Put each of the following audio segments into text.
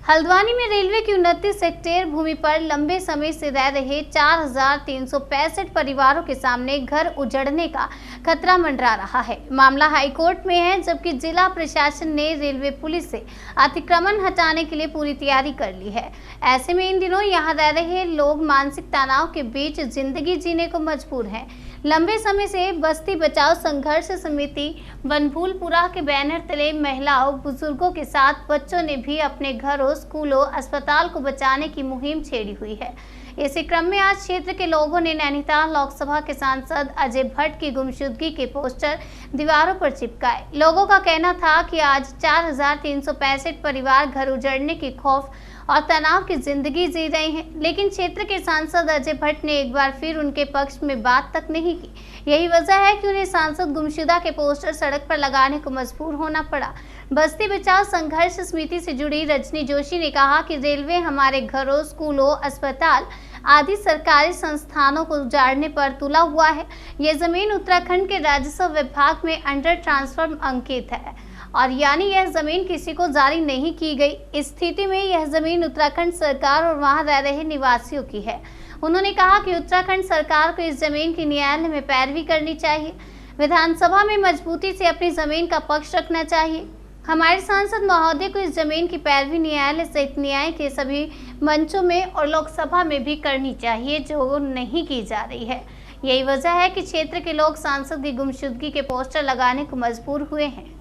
हल्द्वानी में रेलवे की 29 हेक्टेयर भूमि पर लंबे समय से रह रहे 4,365 परिवारों के सामने घर उजड़ने का खतरा मंडरा रहा है। मामला हाईकोर्ट में है, जबकि जिला प्रशासन ने रेलवे पुलिस से अतिक्रमण हटाने के लिए पूरी तैयारी कर ली है। ऐसे में इन दिनों यहां रह रहे लोग मानसिक तनाव के बीच जिंदगी जीने को मजबूर हैं। लंबे समय से बस्ती बचाओ संघर्ष समिति बनभूलपुरा के बैनर तले महिलाओं, बुजुर्गों के साथ बच्चों ने भी अपने घरों, स्कूलों, अस्पताल को बचाने की मुहिम छेड़ी हुई है। इसी क्रम में आज क्षेत्र के लोगों ने नैनीताल लोकसभा के सांसद अजय भट्ट की गुमशुदगी के पोस्टर दीवारों पर चिपकाए। लोगों का कहना था कि आज 4,365 परिवार घर उजड़ने की खौफ और तनाव की जिंदगी जी रहे हैं, लेकिन क्षेत्र के सांसद अजय भट्ट ने एक बार फिर उनके पक्ष में बात तक नहीं की। यही वजह है कि उन्हें सांसद गुमशुदा के पोस्टर सड़क पर लगाने को मजबूर होना पड़ा। बस्ती बचाओ संघर्ष समिति से जुड़ी रजनी जोशी ने कहा कि रेलवे हमारे घरों, स्कूलों, अस्पताल आदि सरकारी संस्थानों को उजाड़ने पर तुला हुआ है। ये जमीन उत्तराखंड के राजस्व विभाग में अंडर ट्रांसफर अंकित है और यानी यह जमीन किसी को जारी नहीं की गई। इस स्थिति में यह जमीन उत्तराखंड सरकार और वहां रह रहे निवासियों की है। उन्होंने कहा कि उत्तराखंड सरकार को इस जमीन की न्यायालय में पैरवी करनी चाहिए, विधानसभा में मजबूती से अपनी जमीन का पक्ष रखना चाहिए। हमारे सांसद महोदय को इस जमीन की पैरवी न्यायालय सहित न्याय के सभी मंचों में और लोकसभा में भी करनी चाहिए, जो नहीं की जा रही है। यही वजह है कि क्षेत्र के लोग सांसद की गुमशुदगी के पोस्टर लगाने को मजबूर हुए हैं।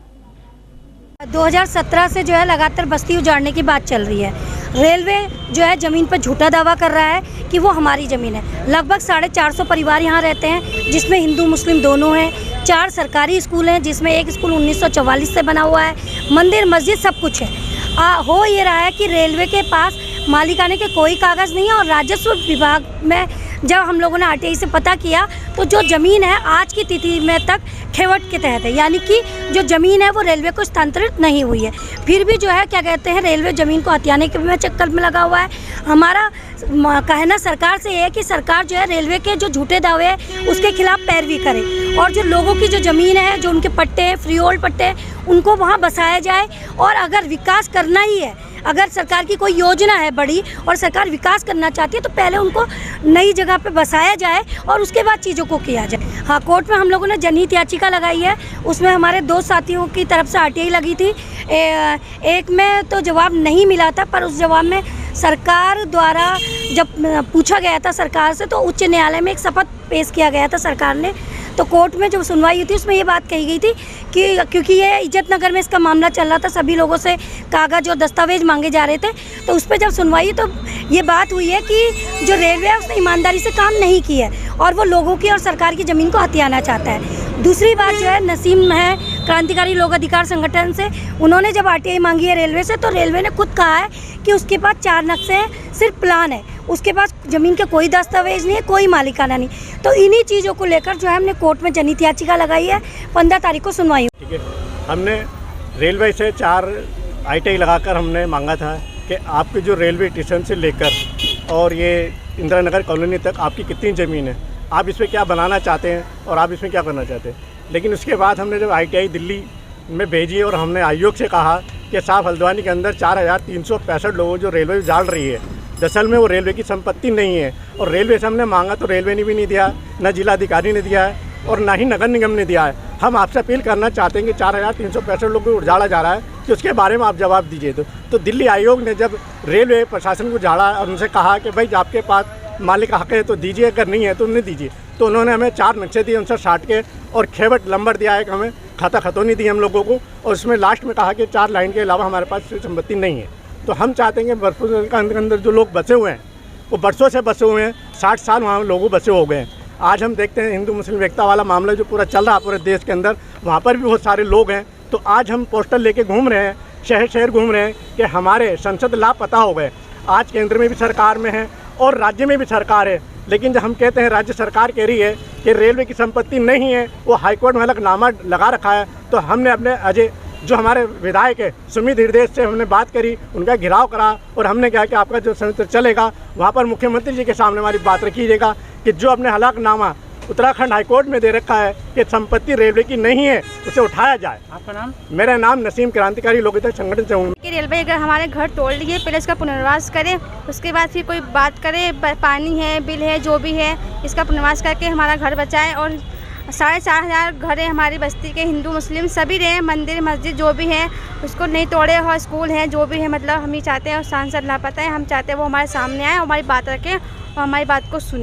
2017 से जो है लगातार बस्ती उजाड़ने की बात चल रही है। रेलवे जो है ज़मीन पर झूठा दावा कर रहा है कि वो हमारी ज़मीन है। लगभग 450 परिवार यहाँ रहते हैं, जिसमें हिंदू मुस्लिम दोनों हैं। 4 सरकारी स्कूल हैं, जिसमें एक स्कूल 1944 से बना हुआ है। मंदिर, मस्जिद सब कुछ है। हो ये रहा है कि रेलवे के पास मालिकाने के कोई कागज़ नहीं है और राजस्व विभाग में जब हम लोगों ने आरटीआई से पता किया तो जो ज़मीन है आज की तिथि में तक खेवट के तहत है, यानी कि जो ज़मीन है वो रेलवे को स्थानांतरित नहीं हुई है। फिर भी जो है क्या कहते हैं, रेलवे ज़मीन को हथियाने के चक्कर में लगा हुआ है। हमारा कहना सरकार से है कि सरकार जो है रेलवे के जो झूठे दावे हैं उसके खिलाफ पैरवी करे और जो लोगों की जो ज़मीन है, जो उनके पट्टे हैं, फ्री होल्ड पट्टे हैं, उनको वहाँ बसाया जाए। और अगर विकास करना ही है, अगर सरकार की कोई योजना है बड़ी और सरकार विकास करना चाहती है तो पहले उनको नई जगह पे बसाया जाए और उसके बाद चीज़ों को किया जाए। हाँ, कोर्ट में हम लोगों ने जनहित याचिका लगाई है। उसमें हमारे 2 साथियों की तरफ से आरटीआई लगी थी। एक में तो जवाब नहीं मिला था, पर उस जवाब में सरकार द्वारा जब पूछा गया था सरकार से तो उच्च न्यायालय में एक शपथ पेश किया गया था सरकार ने। तो कोर्ट में जो सुनवाई हुई थी उसमें ये बात कही गई थी कि क्योंकि ये इज्जत नगर में इसका मामला चल रहा था, सभी लोगों से कागज़ और दस्तावेज मांगे जा रहे थे, तो उस पर जब सुनवाई तो ये बात हुई है कि जो रेलवे है उसने ईमानदारी से काम नहीं किया है और वो लोगों की और सरकार की ज़मीन को हथियाना चाहता है। दूसरी बात जो है, नसीम है क्रांतिकारी लोक अधिकार संगठन से, उन्होंने जब आरटीआई मांगी है रेलवे से तो रेलवे ने खुद कहा है कि उसके पास 4 नक्शे हैं, सिर्फ प्लान है, उसके पास ज़मीन के कोई दस्तावेज नहीं है, कोई मालिकाना नहीं। तो इन्हीं चीज़ों को लेकर जो है हमने कोर्ट में जनहित याचिका लगाई है। 15 तारीख को सुनवाई। ठीक है, हमने रेलवे से 4 आरटीआई लगाकर हमने मांगा था कि आपके जो रेलवे स्टेशन से लेकर और ये इंदिरा नगर कॉलोनी तक आपकी कितनी ज़मीन है, आप इसमें क्या बनाना चाहते हैं और आप इसमें क्या करना चाहते हैं। लेकिन उसके बाद हमने जब आरटीआई दिल्ली में भेजी और हमने आयोग से कहा कि साहब हल्द्वानी के अंदर 4,365 लोगों जो रेलवे उजाड़ रही है, दरअसल में वो रेलवे की संपत्ति नहीं है। और रेलवे से हमने मांगा तो रेलवे ने भी नहीं दिया, न जिलाधिकारी ने दिया है और ना ही नगर निगम ने दिया है। हम आपसे अपील करना चाहते हैं कि 4,365 लोगों को उजाड़ा जा रहा है कि उसके बारे में आप जवाब दीजिए। तो दिल्ली आयोग ने जब रेलवे प्रशासन को उजाड़ा और उनसे कहा कि भाई आपके पास मालिक हक है तो दीजिए, अगर नहीं है तो नहीं दीजिए, तो उन्होंने हमें 4 नक्शे दिए 59 के और खेवट नंबर दिया है कि हमें खाता खतौनी दी हम लोगों को और उसमें लास्ट में कहा कि 4 लाइन के अलावा हमारे पास संपत्ति नहीं है। तो हम चाहते हैं कि बरसों के अंदर जो लोग बसे हुए हैं वो बरसों से बसे हुए हैं, 60 साल वहाँ लोगों बसे हो गए हैं। आज हम देखते हैं हिंदू मुस्लिम एकता वाला मामला जो पूरा चल रहा है पूरे देश के अंदर, वहाँ पर भी बहुत सारे लोग हैं। तो आज हम पोस्टर लेके घूम रहे हैं, शहर शहर घूम रहे हैं कि हमारे संसद लापता हो गए। आज केंद्र में भी सरकार में है और राज्य में भी सरकार है, लेकिन जब हम कहते हैं राज्य सरकार कह रही है कि रेलवे की संपत्ति नहीं है, वो हाईकोर्ट में हलफनामा लगा रखा है, तो हमने अपने अजय जो हमारे विधायक है सुमित हृदय से हमने बात करी, उनका घेराव करा और हमने कहा कि आपका जो संयंत्र चलेगा वहाँ पर मुख्यमंत्री जी के सामने हमारी बात रखिएगा कि जो अपने हलफनामा उत्तराखंड हाईकोर्ट में दे रखा है कि संपत्ति रेलवे की नहीं है, उसे उठाया जाए। आपका नाम? मेरा नाम नसीम क्रांतिकारी लोकहित संगठन से हूँ। कि रेलवे अगर हमारे घर तोड़ लिए, पहले इसका पुनर्वास करे, उसके बाद फिर कोई बात करे, पानी है, बिल है, जो भी है, इसका पुनर्वास करके हमारा घर बचाए। और 4,500 घर है हमारी बस्ती के, हिंदू मुस्लिम सभी रहे, मंदिर मस्जिद जो भी है उसको नहीं तोड़े, और स्कूल है जो भी है, मतलब हम ही चाहते हैं। और सांसद लापता है, हम चाहते हैं वो हमारे सामने आए, हमारी बात रखें और हमारी बात को सुने।